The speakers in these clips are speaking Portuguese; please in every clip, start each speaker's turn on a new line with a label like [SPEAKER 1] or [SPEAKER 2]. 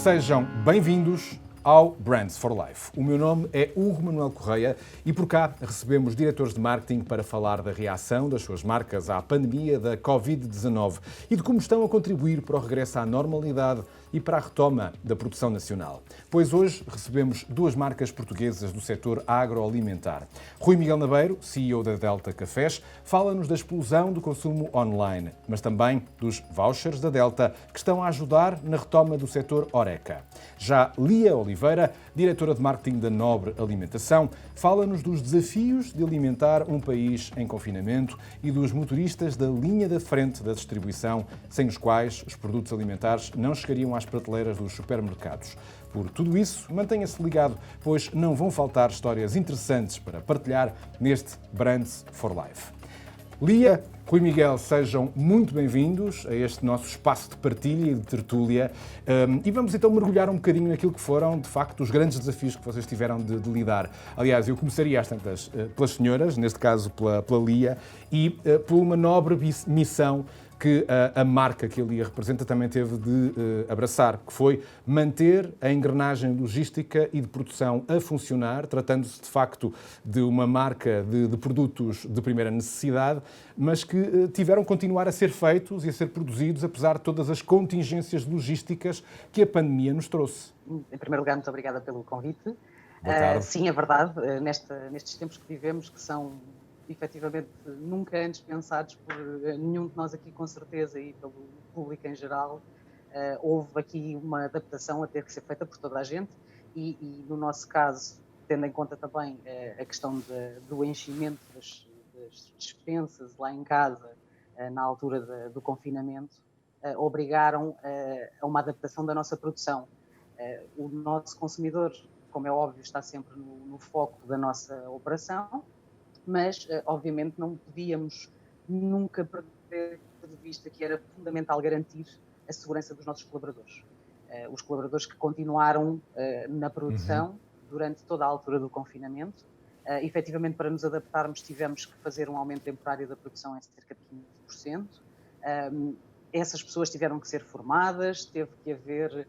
[SPEAKER 1] Sejam bem-vindos ao Brands for Life. O meu nome é Hugo Manuel Correia e por cá recebemos diretores de marketing para falar da reação das suas marcas à pandemia da Covid-19 e de como estão a contribuir para o regresso à normalidade e para a retoma da produção nacional. Pois hoje recebemos duas marcas portuguesas do setor agroalimentar. Rui Miguel Nabeiro, CEO da Delta Cafés, fala-nos da explosão do consumo online, mas também dos vouchers da Delta que estão a ajudar na retoma do setor Horeca. Já Lia Oliveira, diretora de marketing da Nobre Alimentação, fala-nos dos desafios de alimentar um país em confinamento e dos motoristas da linha da frente da distribuição, sem os quais os produtos alimentares não chegariam às prateleiras dos supermercados. Por tudo isso, mantenha-se ligado, pois não vão faltar histórias interessantes para partilhar neste Brands for Life. Lia, Rui Miguel, sejam muito bem-vindos a este nosso espaço de partilha e de tertúlia. E vamos então mergulhar um bocadinho naquilo que foram, de facto, os grandes desafios que vocês tiveram de lidar. Aliás, eu começaria às tantas pelas senhoras, neste caso pela Lia, e por uma nobre missão que a marca que a Lia representa também teve de abraçar, que foi manter a engrenagem logística e de produção a funcionar, tratando-se de facto de uma marca de produtos de primeira necessidade, mas que tiveram que continuar a ser feitos e a ser produzidos apesar de todas as contingências logísticas que a pandemia nos trouxe.
[SPEAKER 2] Em primeiro lugar, muito obrigada pelo convite.
[SPEAKER 1] Boa tarde.
[SPEAKER 2] Sim, é verdade, nestes tempos que vivemos, que são efetivamente nunca antes pensados por nenhum de nós aqui, com certeza, e pelo público em geral, houve aqui uma adaptação a ter que ser feita por toda a gente e no nosso caso, tendo em conta também a questão do enchimento das despensas lá em casa na altura do confinamento, obrigaram a uma adaptação da nossa produção. O nosso consumidor, como é óbvio, está sempre no foco da nossa operação, mas, obviamente, não podíamos nunca perder de vista que era fundamental garantir a segurança dos nossos colaboradores. Os colaboradores que continuaram na produção durante toda a altura do confinamento. Efetivamente, para nos adaptarmos, tivemos que fazer um aumento temporário da produção em cerca de 15%. Essas pessoas tiveram que ser formadas, teve que haver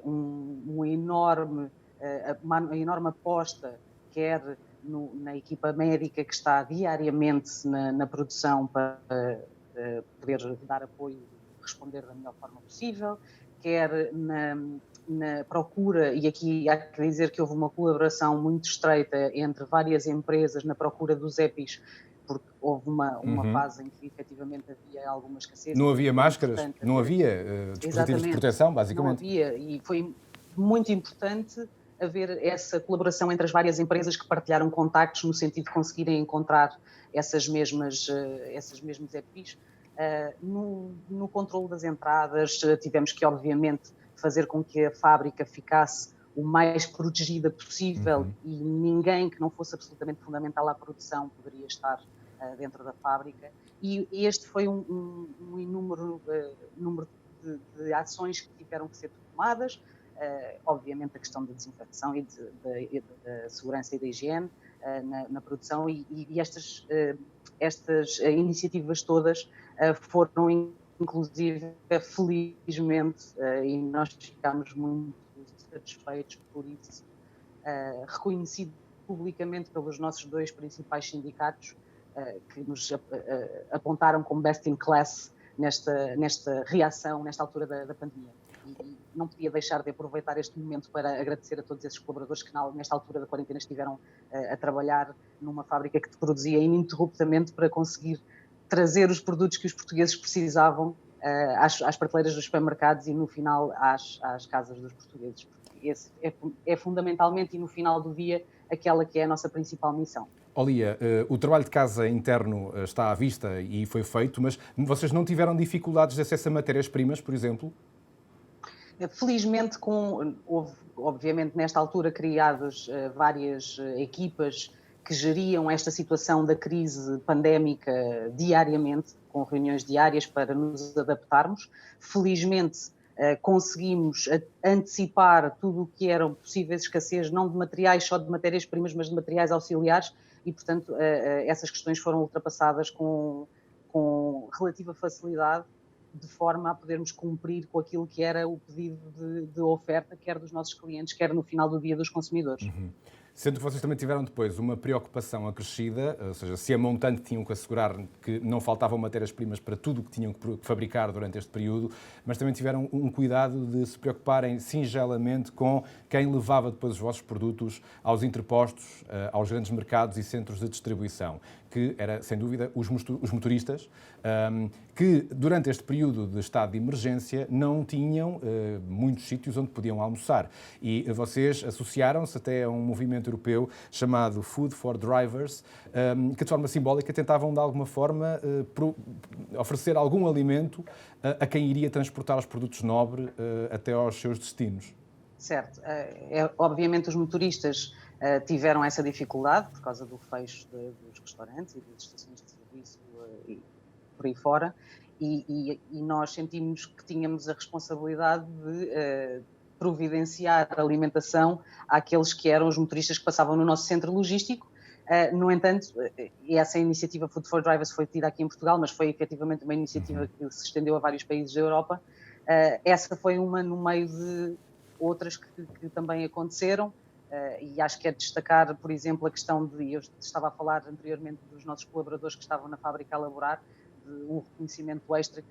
[SPEAKER 2] uma enorme aposta, quer na equipa médica que está diariamente na produção para poder dar apoio e responder da melhor forma possível, quer na procura, e aqui há que dizer que houve uma colaboração muito estreita entre várias empresas na procura dos EPIs, porque houve uma fase em que efetivamente havia alguma escassez.
[SPEAKER 1] Não havia máscaras, não havia dispositivos de proteção, basicamente.
[SPEAKER 2] Não havia, e foi muito importante haver essa colaboração entre as várias empresas que partilharam contactos no sentido de conseguirem encontrar esses mesmos EPIs. No controle das entradas, tivemos que, obviamente, fazer com que a fábrica ficasse o mais protegida possível e ninguém que não fosse absolutamente fundamental à produção poderia estar dentro da fábrica. E este foi um número de ações que tiveram que ser tomadas. Obviamente a questão da desinfecção e da segurança e da higiene na produção e estas iniciativas todas foram inclusive, felizmente, e nós ficámos muito satisfeitos por isso, reconhecido publicamente pelos nossos dois principais sindicatos que nos apontaram como best in class nesta reação, nesta altura da pandemia. E não podia deixar de aproveitar este momento para agradecer a todos esses colaboradores que nesta altura da quarentena estiveram a trabalhar numa fábrica que produzia ininterruptamente para conseguir trazer os produtos que os portugueses precisavam às prateleiras dos supermercados e no final às casas dos portugueses. Porque esse é fundamentalmente e no final do dia aquela que é a nossa principal missão.
[SPEAKER 1] Lia, o trabalho de casa interno está à vista e foi feito, mas vocês não tiveram dificuldades de acesso a matérias-primas, por exemplo?
[SPEAKER 2] Felizmente, houve, obviamente, nesta altura criadas várias equipas que geriam esta situação da crise pandémica diariamente, com reuniões diárias para nos adaptarmos. Felizmente, conseguimos antecipar tudo o que eram possíveis escassez, não de materiais, só de matérias-primas, mas de materiais auxiliares e, portanto, essas questões foram ultrapassadas com relativa facilidade de forma a podermos cumprir com aquilo que era o pedido de oferta, quer dos nossos clientes, quer no final do dia dos consumidores.
[SPEAKER 1] Sendo que vocês também tiveram depois uma preocupação acrescida, ou seja, se a montante tinham que assegurar que não faltavam matérias-primas para tudo o que tinham que fabricar durante este período, mas também tiveram um cuidado de se preocuparem singelamente com quem levava depois os vossos produtos aos interpostos, aos grandes mercados e centros de distribuição, que era, sem dúvida, os motoristas, que durante este período de estado de emergência não tinham muitos sítios onde podiam almoçar. E vocês associaram-se até a um movimento europeu chamado Food for Drivers, que de forma simbólica tentavam de alguma forma oferecer algum alimento a quem iria transportar os produtos nobres até aos seus destinos.
[SPEAKER 2] Certo. Obviamente os motoristas tiveram essa dificuldade por causa do fecho dos restaurantes e das estações de serviço e por aí fora, e nós sentimos que tínhamos a responsabilidade de providenciar alimentação àqueles que eram os motoristas que passavam no nosso centro logístico. No entanto, essa iniciativa Food for Drivers foi tida aqui em Portugal, mas foi efetivamente uma iniciativa que se estendeu a vários países da Europa. Essa foi uma no meio de outras que também aconteceram, e acho que é de destacar, por exemplo, a questão eu estava a falar anteriormente dos nossos colaboradores que estavam na fábrica a elaborar, de um reconhecimento extra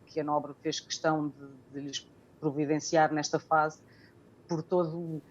[SPEAKER 2] que a Nobre fez questão de lhes providenciar nesta fase, por todo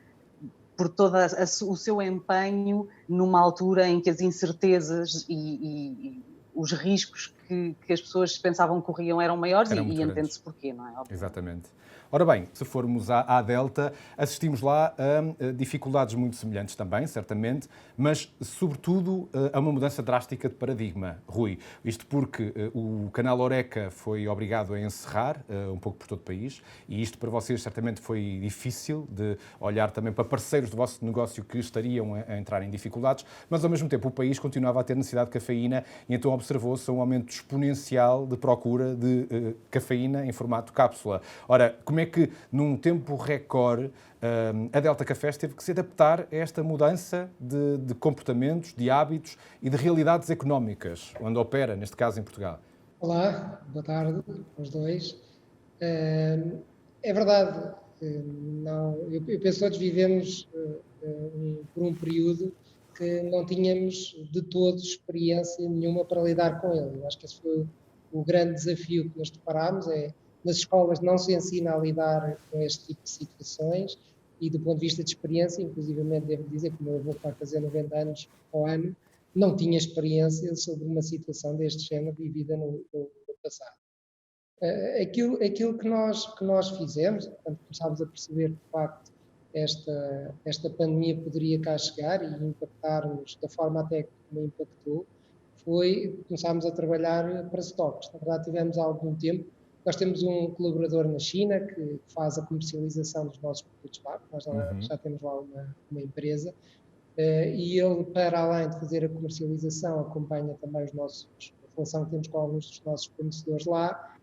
[SPEAKER 2] o seu empenho numa altura em que as incertezas e os riscos que as pessoas pensavam que corriam eram maiores, e entende-se porquê, não é? Obviamente.
[SPEAKER 1] Exatamente. Ora bem, se formos à Delta, assistimos lá a dificuldades muito semelhantes também, certamente, mas, sobretudo, a uma mudança drástica de paradigma, Rui. Isto porque o canal Horeca foi obrigado a encerrar um pouco por todo o país, e isto para vocês certamente foi difícil de olhar também para parceiros do vosso negócio que estariam a entrar em dificuldades, mas, ao mesmo tempo, o país continuava a ter necessidade de cafeína e então observou-se um aumento exponencial de procura de cafeína em formato cápsula. Ora, como é que, num tempo recorde, a Delta Cafés teve que se adaptar a esta mudança de comportamentos, de hábitos e de realidades económicas, onde opera, neste caso, em Portugal?
[SPEAKER 3] Olá, boa tarde aos dois. É verdade, eu penso que todos vivemos por um período que não tínhamos de todo experiência nenhuma para lidar com ele. Eu acho que esse foi o grande desafio que nos deparámos, nas escolas não se ensina a lidar com este tipo de situações e do ponto de vista de experiência, inclusivamente devo dizer que o meu avô vai fazer 90 anos ao ano, não tinha experiência sobre uma situação deste género vivida no passado. Aquilo que nós fizemos, quando começámos a perceber que, de facto, esta pandemia poderia cá chegar e impactar-nos da forma até que me impactou, foi começarmos a trabalhar para stocks. Na verdade, tivemos há algum tempo. Nós temos um colaborador na China que faz a comercialização dos nossos produtos lá, nós já temos lá uma empresa, e ele, para além de fazer a comercialização, acompanha também a relação que temos com alguns dos nossos fornecedores lá,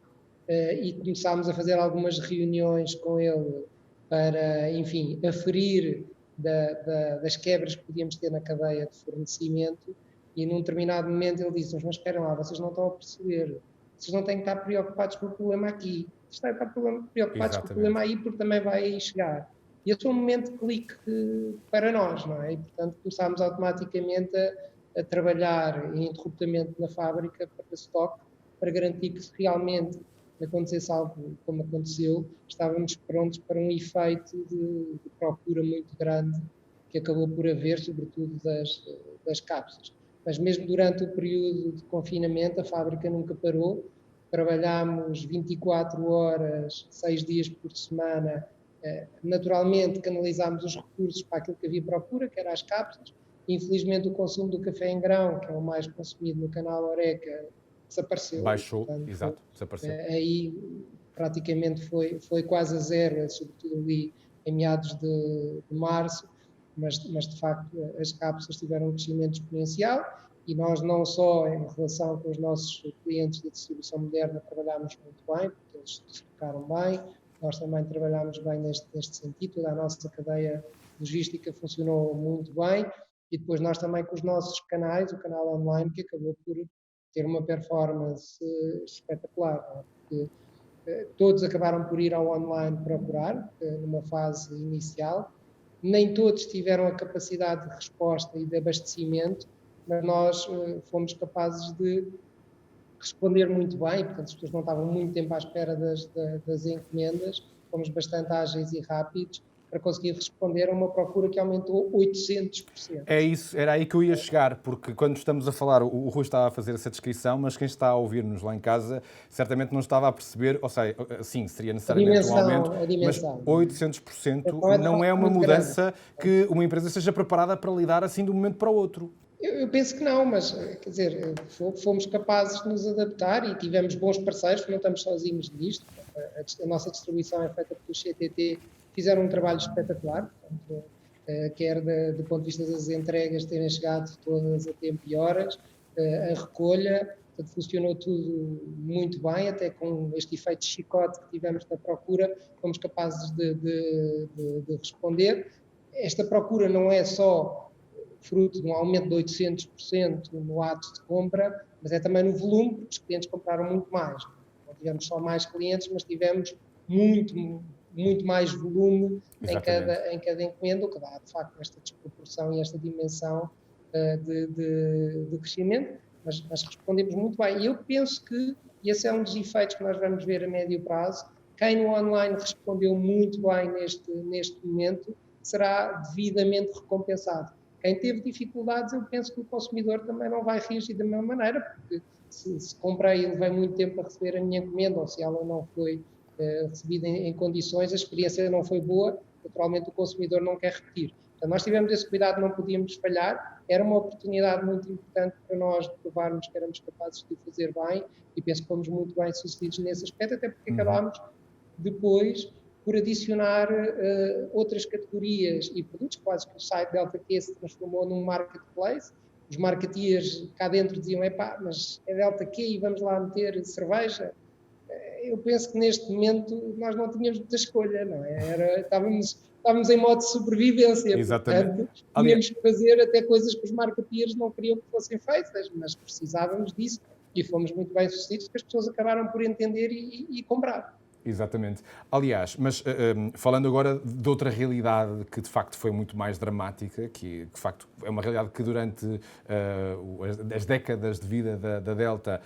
[SPEAKER 3] e começámos a fazer algumas reuniões com ele para, enfim, aferir das quebras que podíamos ter na cadeia de fornecimento, e num determinado momento ele disse-nos: mas esperem lá, vocês não estão a perceber, vocês não têm que estar preocupados com o problema aqui, vocês têm que estar preocupados com o problema aí, porque também vai chegar. E esse foi um momento de clique para nós, não é? E, portanto, começámos automaticamente a trabalhar ininterruptamente na fábrica para stock, para garantir que, se realmente acontecesse algo como aconteceu, estávamos prontos para um efeito de procura muito grande que acabou por haver, sobretudo das cápsulas. Mas mesmo durante o período de confinamento, a fábrica nunca parou. Trabalhámos 24 horas, 6 dias por semana. Naturalmente, canalizámos os recursos para aquilo que havia procura, que era as cápsulas. Infelizmente, o consumo do café em grão, que é o mais consumido no canal Horeca, desapareceu.
[SPEAKER 1] Baixou, portanto, exato, desapareceu.
[SPEAKER 3] Aí praticamente foi quase a zero, sobretudo ali em meados de março, mas de facto as cápsulas tiveram um crescimento exponencial, e nós não só em relação com os nossos clientes de distribuição moderna trabalhámos muito bem, porque eles se tocaram bem, nós também trabalhámos bem neste sentido, toda a nossa cadeia logística funcionou muito bem, e depois nós também com os nossos canais, o canal online, que acabou por ter uma performance espetacular, porque todos acabaram por ir ao online procurar, numa fase inicial. Nem todos tiveram a capacidade de resposta e de abastecimento, mas nós fomos capazes de responder muito bem, portanto as pessoas não estavam muito tempo à espera das encomendas, fomos bastante ágeis e rápidos para conseguir responder a uma procura que aumentou 800%.
[SPEAKER 1] É isso, era aí que eu ia chegar, porque quando estamos a falar, o Rui estava a fazer essa descrição, mas quem está a ouvir-nos lá em casa certamente não estava a perceber, ou seja, sim, seria necessariamente um aumento, mas 800% não é uma mudança que uma empresa seja preparada para lidar assim de um momento para o outro.
[SPEAKER 3] Eu penso que não, mas, quer dizer, fomos capazes de nos adaptar e tivemos bons parceiros, não estamos sozinhos nisto. A nossa distribuição é feita pelo CTT, fizeram um trabalho espetacular, portanto, quer do ponto de vista das entregas terem chegado todas a tempo e horas, a recolha, portanto, funcionou tudo muito bem, até com este efeito de chicote que tivemos na procura, fomos capazes de responder. Esta procura não é só fruto de um aumento de 800% no ato de compra, mas é também no volume, porque os clientes compraram muito mais. Não tivemos só mais clientes, mas tivemos muito mais volume em cada encomenda, o que dá, de facto, esta desproporção e esta dimensão de crescimento, mas respondemos muito bem. E eu penso que, e esse é um dos efeitos que nós vamos ver a médio prazo, quem no online respondeu muito bem neste momento será devidamente recompensado. Quem teve dificuldades, eu penso que o consumidor também não vai reagir da mesma maneira, porque se comprei e levei muito tempo a receber a minha encomenda, ou se ela não foi recebida em condições, a experiência não foi boa, naturalmente o consumidor não quer repetir. Então, nós tivemos esse cuidado, não podíamos falhar, era uma oportunidade muito importante para nós de provarmos que éramos capazes de fazer bem, e penso que fomos muito bem sucedidos nesse aspecto, até porque acabámos depois por adicionar outras categorias e produtos, quase que o site Delta Q se transformou num marketplace. Os marketeers cá dentro diziam, mas é Delta Q e vamos lá meter cerveja. Eu penso que neste momento nós não tínhamos muita escolha, não é? Estávamos em modo de sobrevivência.
[SPEAKER 1] Exatamente.
[SPEAKER 3] Portanto, tínhamos que fazer até coisas que os marketeers não queriam que fossem feitas, mas precisávamos disso e fomos muito bem sucedidos, que as pessoas acabaram por entender e comprar.
[SPEAKER 1] Exatamente. Aliás, mas falando agora de outra realidade que de facto foi muito mais dramática, que de facto é uma realidade que durante as décadas de vida da Delta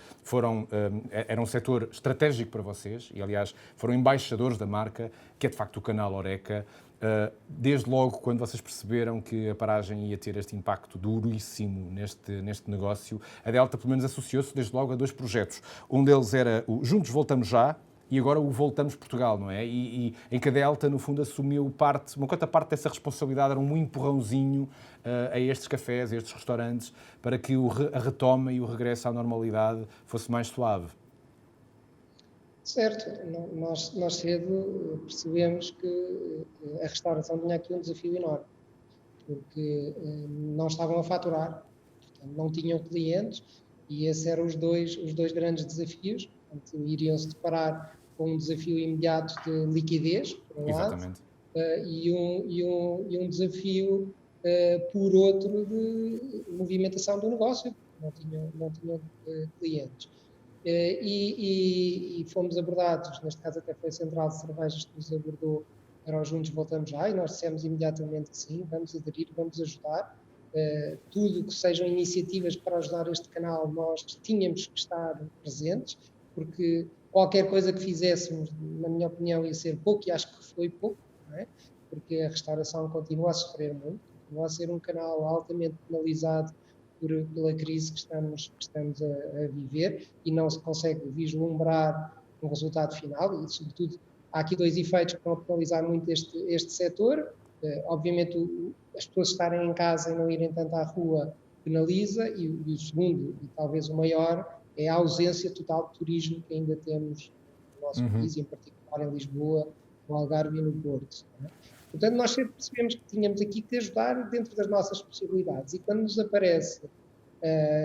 [SPEAKER 1] era um setor estratégico para vocês e aliás foram embaixadores da marca, que é de facto o canal Horeca. Desde logo, quando vocês perceberam que a paragem ia ter este impacto duríssimo neste negócio, a Delta pelo menos associou-se desde logo a dois projetos. Um deles era o Juntos Voltamos Já, e agora o Voltamos Portugal, não é? E em que a Delta, no fundo, assumiu uma quanta parte dessa responsabilidade, era um empurrãozinho a estes cafés, a estes restaurantes, para que a retoma e o regresso à normalidade fosse mais suave.
[SPEAKER 3] Certo. Nós cedo percebemos que a restauração tinha aqui um desafio enorme, porque não estavam a faturar, portanto, não tinham clientes, e esses eram os dois grandes desafios. Portanto, iriam-se deparar com um desafio imediato de liquidez, por um lado, e um desafio, por outro, de movimentação do negócio, porque não tinham clientes. E fomos abordados, neste caso até foi a Central de Cervejas que nos abordou para os Juntos Voltamos Já, e nós dissemos imediatamente que sim, vamos aderir, vamos ajudar. Tudo que sejam iniciativas para ajudar este canal, nós tínhamos que estar presentes, porque qualquer coisa que fizéssemos, na minha opinião, ia ser pouco, e acho que foi pouco, não é? Porque a restauração continua a sofrer muito, continua a ser um canal altamente penalizado pela crise que estamos a viver, e não se consegue vislumbrar um resultado final, e sobretudo há aqui dois efeitos que estão a penalizar muito este setor. Obviamente as pessoas estarem em casa e não irem tanto à rua penaliza, e o segundo, e talvez o maior, é a ausência total de turismo que ainda temos no nosso país, em particular em Lisboa, no Algarve e no Porto. Não é? Portanto, nós sempre percebemos que tínhamos aqui que ajudar dentro das nossas possibilidades, e quando nos aparece,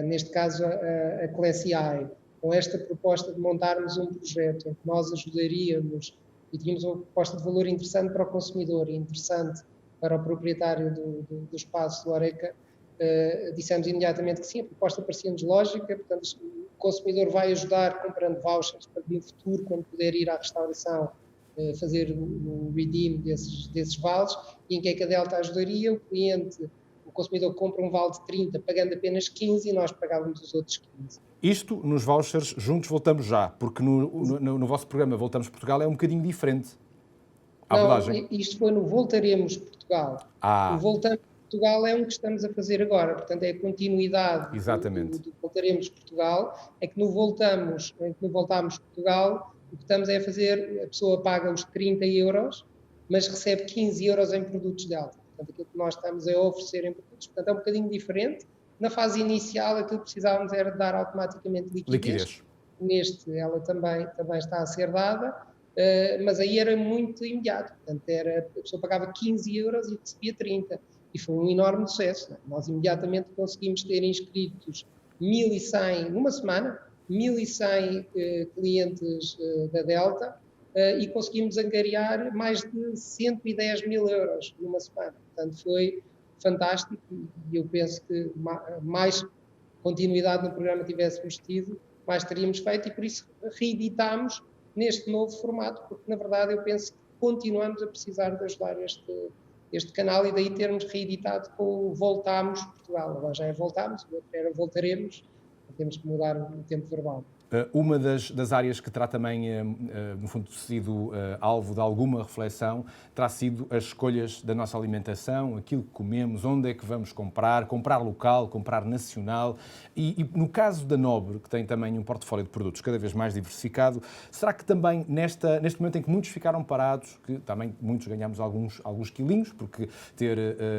[SPEAKER 3] neste caso a Classy Eye, com esta proposta de montarmos um projeto em que nós ajudaríamos e tínhamos uma proposta de valor interessante para o consumidor e interessante para o proprietário do espaço do Horeca, dissemos imediatamente que sim, a proposta parecia-nos lógica, portanto o consumidor vai ajudar comprando vouchers para no futuro, quando puder ir à restauração, fazer o redeem desses vales. E em que é que a Delta ajudaria? O consumidor compra um vale de 30 pagando apenas 15 e nós pagávamos os outros 15.
[SPEAKER 1] Isto nos vouchers, juntos voltamos já, porque no vosso programa Voltamos Portugal é um bocadinho diferente a abordagem.
[SPEAKER 3] Não, isto foi no Voltaremos Portugal. O Voltamos Portugal é um que estamos a fazer agora, portanto é a continuidade do Voltaremos Portugal, é que no Voltamos Portugal, o que estamos é a fazer, a pessoa paga os 30 euros, mas recebe 15 euros em produtos Delta. Portanto, aquilo que nós estamos a oferecer em produtos, portanto é um bocadinho diferente. Na fase inicial, aquilo que precisávamos era de dar automaticamente liquidez. Neste, ela também está a ser dada, mas aí era muito imediato. Portanto, a pessoa pagava 15 euros e recebia 30. E foi um enorme sucesso. Né? Nós imediatamente conseguimos ter inscritos 1.100, numa semana, 1.100 clientes da Delta, e conseguimos angariar mais de 110 mil euros numa semana. Portanto, foi fantástico e eu penso que mais continuidade no programa tivéssemos tido, mais teríamos feito, e por isso reeditámos neste novo formato, porque na verdade eu penso que continuamos a precisar de ajudar este canal, e daí termos reeditado com o Voltamos Portugal. Agora já é Voltamos, o outro era Voltaremos, temos que mudar o tempo verbal.
[SPEAKER 1] Uma das áreas que terá também, no fundo, sido alvo de alguma reflexão, terá sido as escolhas da nossa alimentação, aquilo que comemos, onde é que vamos comprar local, comprar nacional. E no caso da Nobre, que tem também um portfólio de produtos cada vez mais diversificado, será que também neste momento em que muitos ficaram parados, que também muitos ganhamos alguns quilinhos, porque ter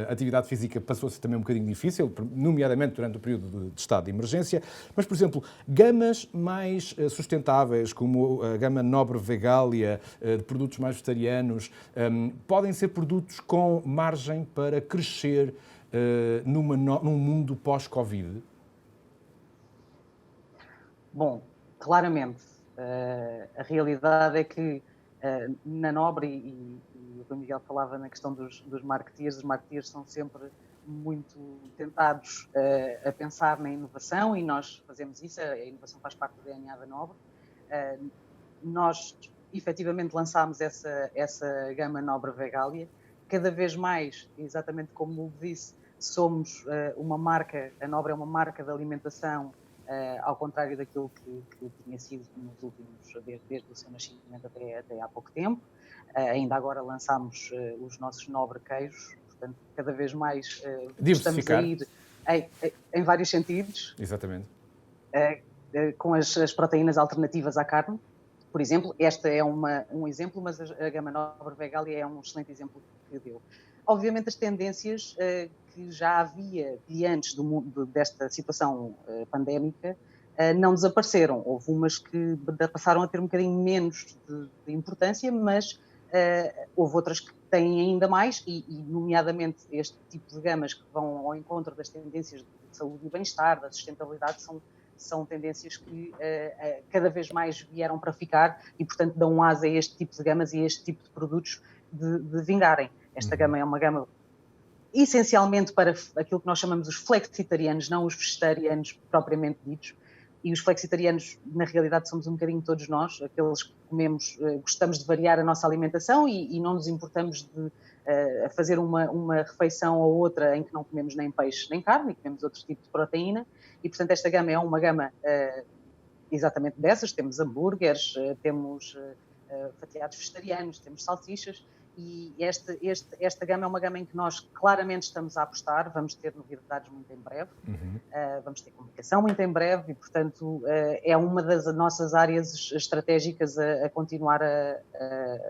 [SPEAKER 1] atividade física passou a ser também um bocadinho difícil, nomeadamente durante o período de estado de emergência, mas, por exemplo, gamas mais sustentáveis, como a gama Nobre Vegalia, de produtos mais vegetarianos, podem ser produtos com margem para crescer num mundo pós-Covid?
[SPEAKER 2] Bom, claramente, a realidade é que na Nobre, e o Rui Miguel falava na questão dos marketeers, os marketeers são sempre muito tentados a pensar na inovação, e nós fazemos isso, a inovação faz parte do DNA da Nobre. Nós efetivamente lançámos essa gama Nobre Vegalia. Cada vez mais, exatamente como o disse, somos uma marca, a Nobre é uma marca de alimentação, ao contrário daquilo que tinha sido nos últimos, desde o seu nascimento até há pouco tempo. Ainda agora lançámos os nossos Nobre queijos, portanto, cada vez mais estamos a ir em vários sentidos.
[SPEAKER 1] Exatamente.
[SPEAKER 2] Com as proteínas alternativas à carne, por exemplo. Esta é um exemplo, mas a gama Nobre Vegalia é um excelente exemplo que deu. Obviamente, as tendências que já havia de antes desta situação pandémica não desapareceram. Houve umas que passaram a ter um bocadinho menos de importância, mas houve outras que têm ainda mais, e nomeadamente este tipo de gamas que vão ao encontro das tendências de saúde e bem-estar, da sustentabilidade, são tendências que cada vez mais vieram para ficar, e portanto dão asa a este tipo de gamas e a este tipo de produtos de vingarem. Esta gama é uma gama essencialmente para aquilo que nós chamamos os flexitarianos, não os vegetarianos propriamente ditos. E os flexitarianos, na realidade, somos um bocadinho todos nós, aqueles que comemos, gostamos de variar a nossa alimentação e não nos importamos de fazer uma refeição ou outra em que não comemos nem peixe nem carne, e comemos outro tipo de proteína. E, portanto, esta gama é uma gama exatamente dessas. Temos hambúrgueres, temos fatiados vegetarianos, temos salsichas. E esta gama é uma gama em que nós claramente estamos a apostar. Vamos ter novidades muito em breve, vamos ter comunicação muito em breve, e portanto é uma das nossas áreas estratégicas a continuar a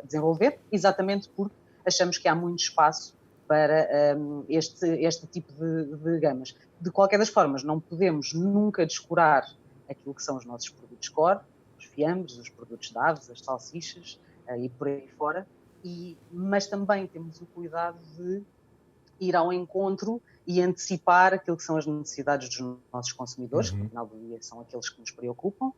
[SPEAKER 2] desenvolver, exatamente porque achamos que há muito espaço para este tipo de gamas. De qualquer das formas, não podemos nunca descurar aquilo que são os nossos produtos core, os fiambres, os produtos de aves, as salsichas e por aí fora. Mas também temos o cuidado de ir ao encontro e antecipar aquilo que são as necessidades dos nossos consumidores, que no final do dia são aqueles que nos preocupam,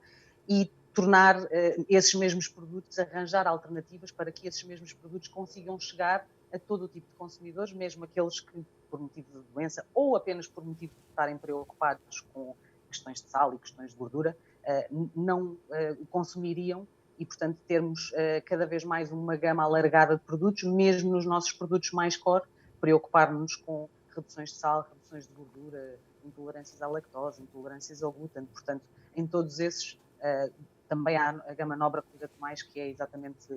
[SPEAKER 2] e tornar esses mesmos produtos, arranjar alternativas para que esses mesmos produtos consigam chegar a todo o tipo de consumidores, mesmo aqueles que, por motivo de doença ou apenas por motivo de estarem preocupados com questões de sal e questões de gordura, não o consumiriam e, portanto, termos cada vez mais uma gama alargada de produtos, mesmo nos nossos produtos mais core, preocupar-nos com reduções de sal, reduções de gordura, intolerâncias à lactose, intolerâncias ao glúten. Portanto, em todos esses, também há a gama Nobra Cuida-te Mais, que é exatamente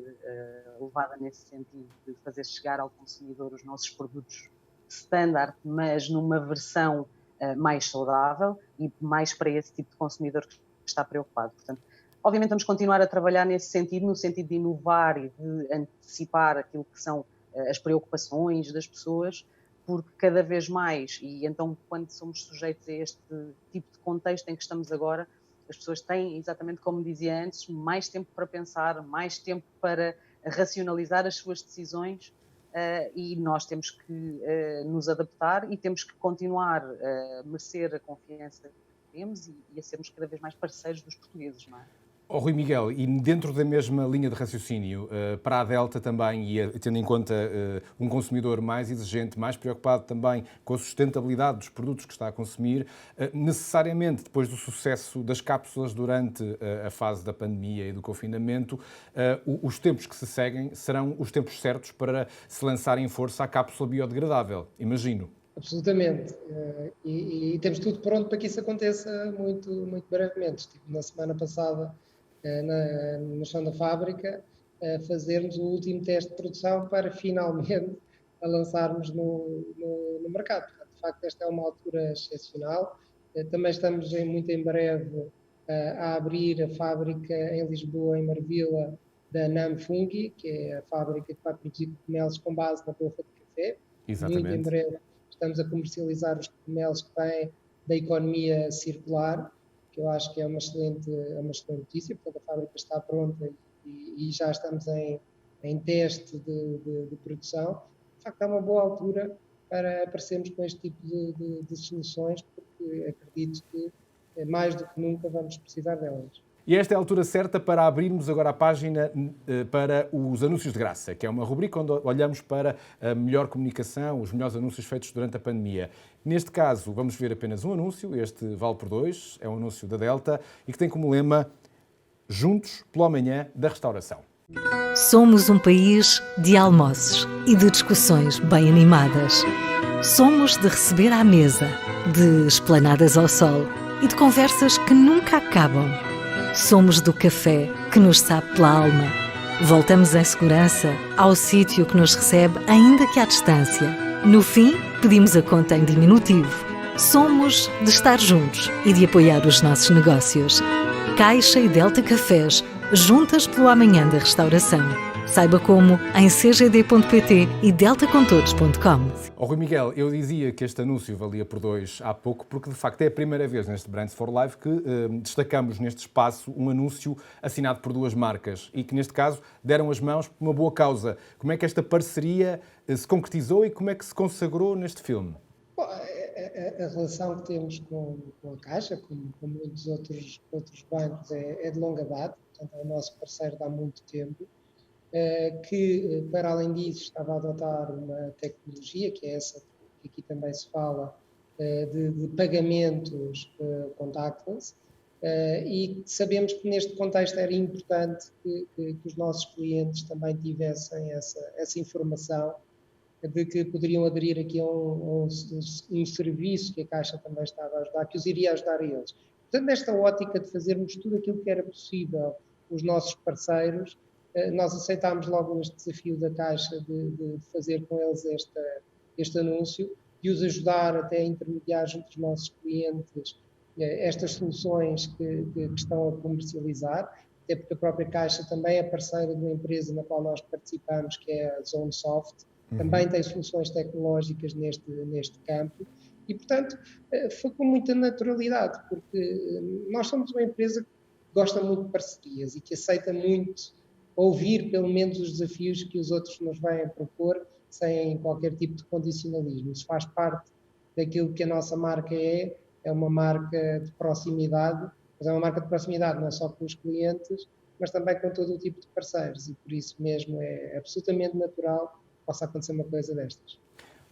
[SPEAKER 2] levada nesse sentido de fazer chegar ao consumidor os nossos produtos standard, mas numa versão mais saudável e mais para esse tipo de consumidor que está preocupado. Portanto, obviamente vamos continuar a trabalhar nesse sentido, no sentido de inovar e de antecipar aquilo que são as preocupações das pessoas, porque cada vez mais, e então quando somos sujeitos a este tipo de contexto em que estamos agora, as pessoas têm, exatamente como dizia antes, mais tempo para pensar, mais tempo para racionalizar as suas decisões, e nós temos que nos adaptar e temos que continuar a merecer a confiança que temos e a sermos cada vez mais parceiros dos portugueses, não é?
[SPEAKER 1] Rui Miguel, e dentro da mesma linha de raciocínio, para a Delta também, e tendo em conta um consumidor mais exigente, mais preocupado também com a sustentabilidade dos produtos que está a consumir, necessariamente depois do sucesso das cápsulas durante a fase da pandemia e do confinamento, os tempos que se seguem serão os tempos certos para se lançar em força a cápsula biodegradável, imagino.
[SPEAKER 3] Absolutamente. E temos tudo pronto para que isso aconteça muito, muito brevemente. Estive na semana passada no chão da fábrica a fazermos o último teste de produção para finalmente a lançarmos no mercado. Portanto, de facto, esta é uma altura excepcional. Também estamos muito em breve a abrir a fábrica em Lisboa, em Marvila, da Nam Fungi, que é a fábrica que vai produzir cogumelos com base na polpa de café.
[SPEAKER 1] Exatamente.
[SPEAKER 3] Muito em breve estamos a comercializar os cogumelos que vêm da economia circular, que eu acho que é uma excelente notícia. Portanto, a fábrica está pronta e já estamos em teste de produção. De facto, é uma boa altura para aparecermos com este tipo de soluções, porque acredito que mais do que nunca vamos precisar delas.
[SPEAKER 1] E esta é a altura certa para abrirmos agora a página para os anúncios de graça, que é uma rubrica onde olhamos para a melhor comunicação, os melhores anúncios feitos durante a pandemia. Neste caso, vamos ver apenas um anúncio, este vale por 2, é um anúncio da Delta e que tem como lema Juntos pelo Amanhã da Restauração.
[SPEAKER 4] Somos um país de almoços e de discussões bem animadas. Somos de receber à mesa, de esplanadas ao sol e de conversas que nunca acabam. Somos do café que nos sabe pela alma. Voltamos em segurança ao sítio que nos recebe, ainda que à distância. No fim, pedimos a conta em diminutivo. Somos de estar juntos e de apoiar os nossos negócios. Caixa e Delta Cafés, juntas pelo amanhã da restauração. Saiba como em cgd.pt e deltacontodos.com.
[SPEAKER 1] Rui Miguel, eu dizia que este anúncio valia por 2 há pouco, porque de facto é a primeira vez neste Brands for Life que destacamos neste espaço um anúncio assinado por 2 marcas e que neste caso deram as mãos por uma boa causa. Como é que esta parceria se concretizou e como é que se consagrou neste filme?
[SPEAKER 3] Bom, a relação que temos com a Caixa, com muitos outros bancos, é de longa data, portanto é o nosso parceiro de há muito tempo. Que, para além disso, estava a adotar uma tecnologia, que é essa que aqui também se fala, de pagamentos contactless, e sabemos que neste contexto era importante que os nossos clientes também tivessem essa informação de que poderiam aderir aqui a um serviço que a Caixa também estava a ajudar, que os iria ajudar a eles. Portanto, nesta ótica de fazermos tudo aquilo que era possível os nossos parceiros, nós aceitámos logo este desafio da Caixa de fazer com eles este anúncio, de os ajudar até a intermediar junto dos nossos clientes estas soluções que estão a comercializar, até porque a própria Caixa também é parceira de uma empresa na qual nós participamos, que é a ZoneSoft, também tem soluções tecnológicas neste campo, e portanto foi com muita naturalidade, porque nós somos uma empresa que gosta muito de parcerias e que aceita muito ouvir pelo menos os desafios que os outros nos vêm propor sem qualquer tipo de condicionalismo. Isso faz parte daquilo que a nossa marca é uma marca de proximidade, mas é uma marca de proximidade não só com os clientes, mas também com todo o tipo de parceiros, e por isso mesmo é absolutamente natural que possa acontecer uma coisa destas.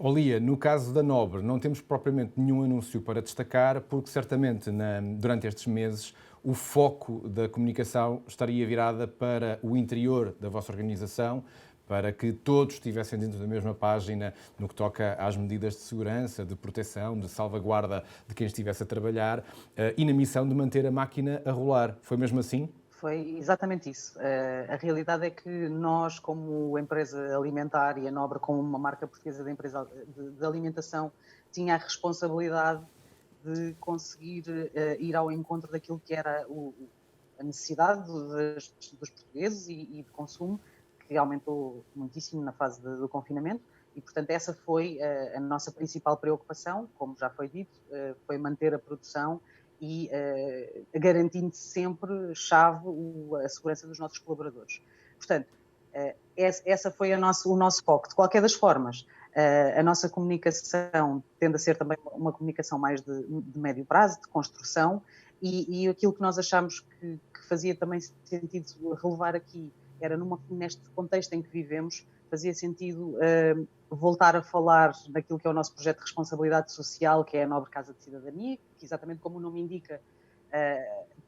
[SPEAKER 1] Lia, no caso da Nobre, não temos propriamente nenhum anúncio para destacar, porque certamente durante estes meses o foco da comunicação estaria virada para o interior da vossa organização, para que todos estivessem dentro da mesma página no que toca às medidas de segurança, de proteção, de salvaguarda de quem estivesse a trabalhar e na missão de manter a máquina a rolar. Foi mesmo assim?
[SPEAKER 2] Foi exatamente isso. A realidade é que nós, como empresa alimentar e a Nobre, como uma marca portuguesa de empresa de alimentação, tinha a responsabilidade de conseguir ir ao encontro daquilo que era a necessidade dos portugueses e de consumo, que aumentou muitíssimo na fase do confinamento, e portanto essa foi a nossa principal preocupação, como já foi dito, foi manter a produção e garantindo sempre chave a segurança dos nossos colaboradores. Portanto, essa foi o nosso foco. De qualquer das formas, a nossa comunicação tende a ser também uma comunicação mais de médio prazo, de construção, e aquilo que nós achamos que fazia também sentido relevar aqui era neste contexto em que vivemos, fazia sentido voltar a falar daquilo que é o nosso projeto de responsabilidade social, que é a Nobre Casa de Cidadania, que exatamente como o nome indica,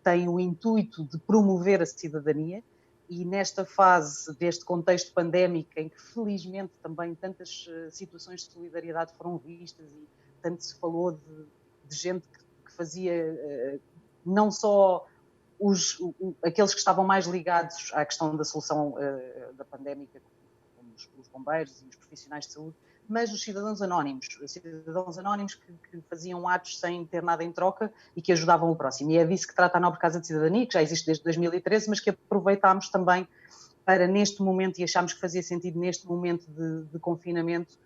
[SPEAKER 2] tem o intuito de promover a cidadania, e nesta fase deste contexto pandémico em que felizmente também tantas situações de solidariedade foram vistas e tanto se falou de gente que fazia não só aqueles que estavam mais ligados à questão da solução da pandémica, como os bombeiros e os profissionais de saúde, mas os cidadãos anónimos que faziam atos sem ter nada em troca e que ajudavam o próximo. E é disso que trata a Nobre Casa de Cidadania, que já existe desde 2013, mas que aproveitámos também para neste momento, e achámos que fazia sentido neste momento de confinamento,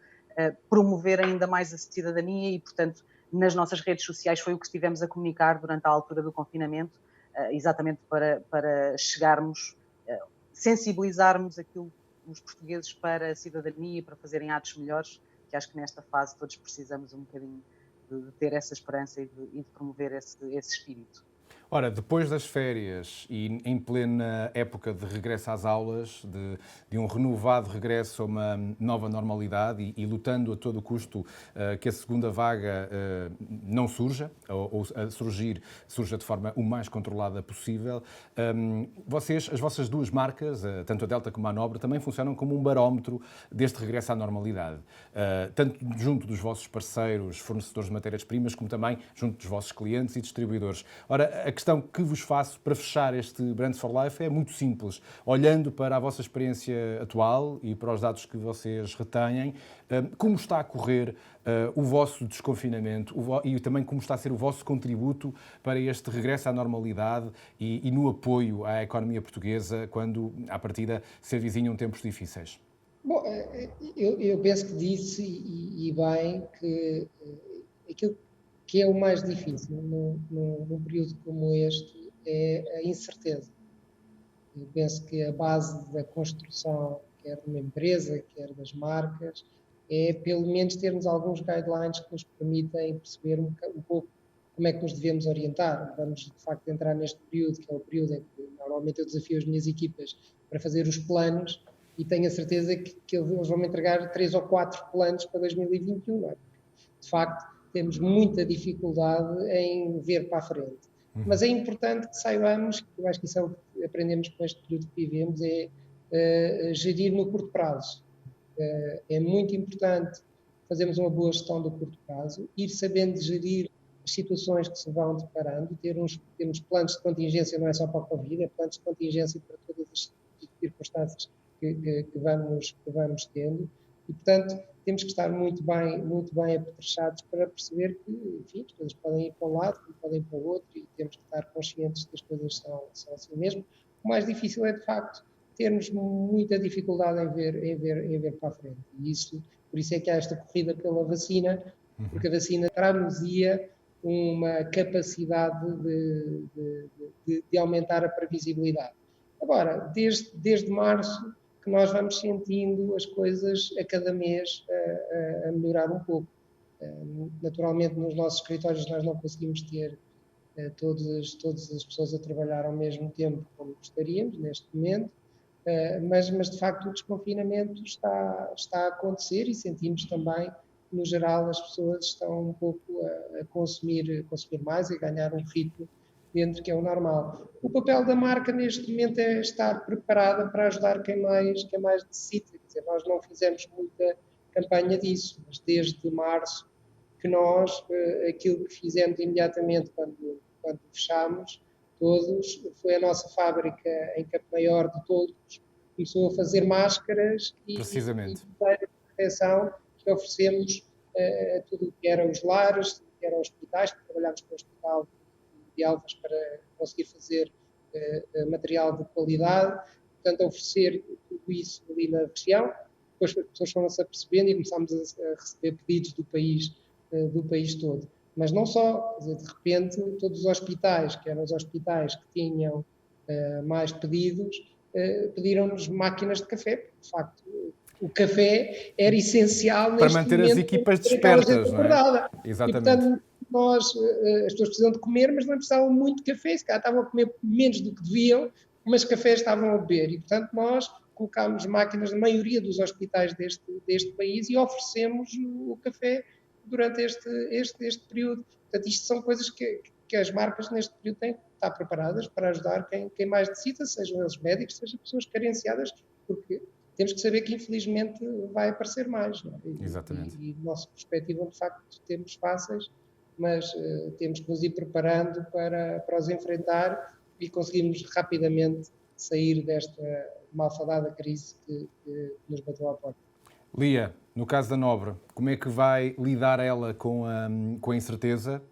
[SPEAKER 2] promover ainda mais a cidadania e, portanto, nas nossas redes sociais foi o que estivemos a comunicar durante a altura do confinamento, exatamente para chegarmos, sensibilizarmos os portugueses para a cidadania e para fazerem atos melhores, que acho que nesta fase todos precisamos um bocadinho de ter essa esperança e de promover esse espírito.
[SPEAKER 1] Ora, depois das férias e em plena época de regresso às aulas, de um renovado regresso a uma nova normalidade e lutando a todo custo que a segunda vaga não surja, ou a surja de forma o mais controlada possível, as vossas duas marcas, tanto a Delta como a Nobre, também funcionam como um barómetro deste regresso à normalidade, tanto junto dos vossos parceiros, fornecedores de matérias-primas, como também junto dos vossos clientes e distribuidores. Ora, a questão que vos faço para fechar este Brands for Life é muito simples. Olhando para a vossa experiência atual e para os dados que vocês retêm, como está a correr o vosso desconfinamento e também como está a ser o vosso contributo para este regresso à normalidade e no apoio à economia portuguesa quando, à partida, se avizinham tempos difíceis?
[SPEAKER 3] Bom, eu penso que disse e bem que aquilo que é o mais difícil num período como este é a incerteza. Eu penso que a base da construção, quer de uma empresa, quer das marcas, é pelo menos termos alguns guidelines que nos permitem perceber um pouco como é que nos devemos orientar. Vamos, de facto, entrar neste período, que é o período em que normalmente eu desafio as minhas equipas para fazer os planos e tenho a certeza que eles vão me entregar 3 ou 4 planos para 2021. Não é? De facto, temos muita dificuldade em ver para a frente. Mas é importante que saibamos, eu acho que isso é o que aprendemos com este período que vivemos, é gerir no curto prazo. É muito importante fazermos uma boa gestão do curto prazo, ir sabendo gerir as situações que se vão deparando, termos planos de contingência, não é só para a Covid, é planos de contingência para todas as circunstâncias que vamos tendo. E, portanto, temos que estar muito bem apetrechados para perceber que, enfim, as coisas podem ir para um lado, como podem ir para o outro, e temos que estar conscientes que as coisas são assim mesmo. O mais difícil é, de facto, termos muita dificuldade em ver para a frente. E por isso é que há esta corrida pela vacina, porque a vacina traz-nos-ia uma capacidade de aumentar a previsibilidade. Agora, desde março, que nós vamos sentindo as coisas a cada mês a melhorar um pouco. Naturalmente, nos nossos escritórios nós não conseguimos ter todas as pessoas a trabalhar ao mesmo tempo como gostaríamos neste momento, mas de facto o desconfinamento está a acontecer e sentimos também no geral, as pessoas estão um pouco a consumir mais e ganhar um ritmo dentro que é o normal. O papel da marca neste momento é estar preparada para ajudar quem mais necessita. Quer dizer, nós não fizemos muita campanha disso, mas desde março que nós, aquilo que fizemos imediatamente quando fechámos todos, foi a nossa fábrica em Campo Maior de Toldos, começou a fazer máscaras e proteção que oferecemos a tudo o que eram os lares, tudo o que eram hospitais, porque trabalhámos com o Hospital de Alvas para conseguir fazer material de qualidade, portanto oferecer tudo isso ali na região. Depois as pessoas foram-se apercebendo e começámos a receber pedidos do país todo. Mas não só, de repente, todos os hospitais, que eram os hospitais que tinham mais pedidos, pediram-nos máquinas de café, porque, de facto, o café era essencial
[SPEAKER 1] para manter as equipas despertas, não é?
[SPEAKER 3] Exatamente. E, portanto, as pessoas precisam de comer, mas não precisavam muito de café, se calhar estavam a comer menos do que deviam, mas café estavam a beber. E, portanto, nós colocámos máquinas na maioria dos hospitais deste país e oferecemos o café durante este período. Portanto, isto são coisas que as marcas neste período têm que estar preparadas para ajudar quem mais necessita, sejam eles médicos, sejam pessoas carenciadas, porque temos que saber que infelizmente vai aparecer mais. Não é?
[SPEAKER 1] Exatamente.
[SPEAKER 3] E nossa perspectiva, de facto, temos fáceis, mas temos que nos ir preparando para os enfrentar e conseguirmos rapidamente sair desta malfadada crise que nos bateu à porta.
[SPEAKER 1] Lia, no caso da Nobre, como é que vai lidar ela com a incerteza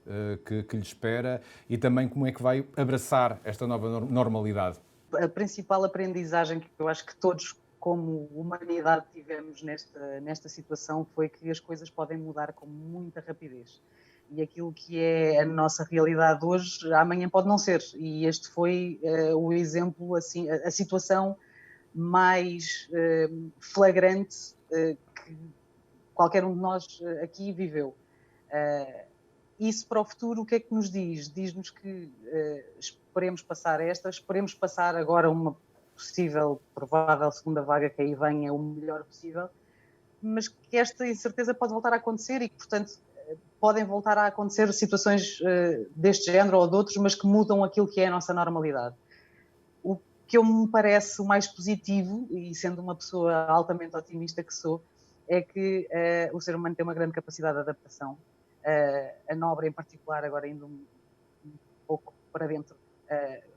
[SPEAKER 1] que lhe espera e também como é que vai abraçar esta nova normalidade?
[SPEAKER 2] A principal aprendizagem que eu acho que todos, como humanidade, tivemos nesta situação foi que as coisas podem mudar com muita rapidez. E aquilo que é a nossa realidade hoje, amanhã pode não ser. E este foi o exemplo, assim, a situação mais flagrante que qualquer um de nós aqui viveu. Isso para o futuro, o que é que nos diz? Diz-nos que esperemos passar agora uma possível, provável segunda vaga que aí venha o melhor possível, mas que esta incerteza pode voltar a acontecer e que, portanto, podem voltar a acontecer situações deste género ou de outros, mas que mudam aquilo que é a nossa normalidade. O que me parece o mais positivo, e sendo uma pessoa altamente otimista que sou, é que o ser humano tem uma grande capacidade de adaptação. A Nobre, em particular, agora indo um pouco para dentro,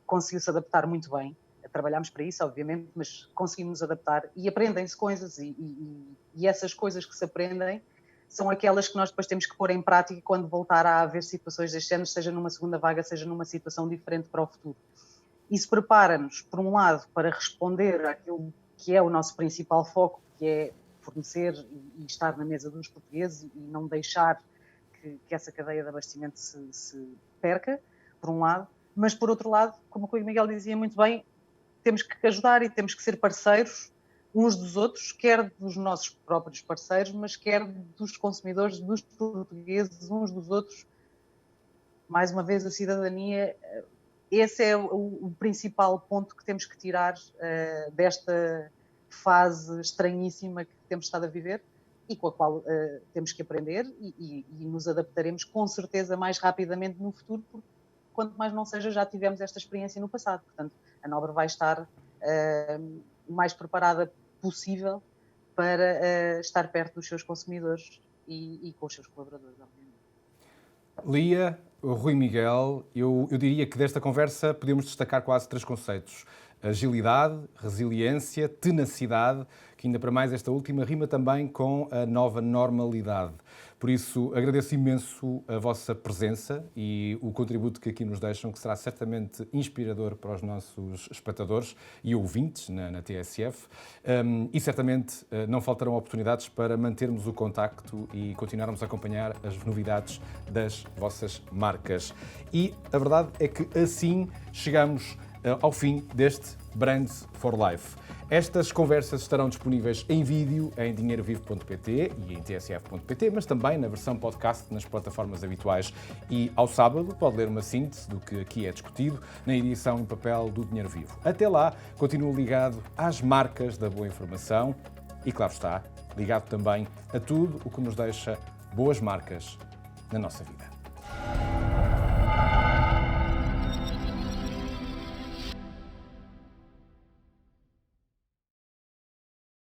[SPEAKER 2] conseguiu-se adaptar muito bem. Trabalhámos para isso, obviamente, mas conseguimos adaptar e aprendem-se coisas e essas coisas que se aprendem são aquelas que nós depois temos que pôr em prática quando voltar a haver situações deste género, seja numa segunda vaga, seja numa situação diferente para o futuro. Isso prepara-nos, por um lado, para responder àquilo que é o nosso principal foco, que é fornecer e estar na mesa dos portugueses e não deixar que essa cadeia de abastecimento se perca, por um lado, mas por outro lado, como o Rui Miguel dizia muito bem, temos que ajudar e temos que ser parceiros uns dos outros, quer dos nossos próprios parceiros, mas quer dos consumidores, dos portugueses, uns dos outros. Mais uma vez, a cidadania, esse é o principal ponto que temos que tirar desta fase estranhíssima que temos estado a viver e com a qual temos que aprender e nos adaptaremos com certeza mais rapidamente no futuro, porque quanto mais não seja, já tivemos esta experiência no passado. Portanto, a Nobre vai estar o mais preparada possível para estar perto dos seus consumidores e com os seus colaboradores, obviamente.
[SPEAKER 1] Lia, Rui Miguel, eu diria que desta conversa podemos destacar quase 3 conceitos. Agilidade, resiliência, tenacidade, que ainda para mais esta última rima também com a nova normalidade. Por isso, agradeço imenso a vossa presença e o contributo que aqui nos deixam, que será certamente inspirador para os nossos espectadores e ouvintes na TSF. E certamente não faltarão oportunidades para mantermos o contacto e continuarmos a acompanhar as novidades das vossas marcas. E a verdade é que assim chegamos ao fim deste Brands for Life. Estas conversas estarão disponíveis em vídeo em dinheirovivo.pt e em tsf.pt, mas também na versão podcast nas plataformas habituais. E ao sábado pode ler uma síntese do que aqui é discutido na edição em papel do Dinheiro Vivo. Até lá, continuo ligado às marcas da boa informação e, claro está, ligado também a tudo o que nos deixa boas marcas na nossa vida.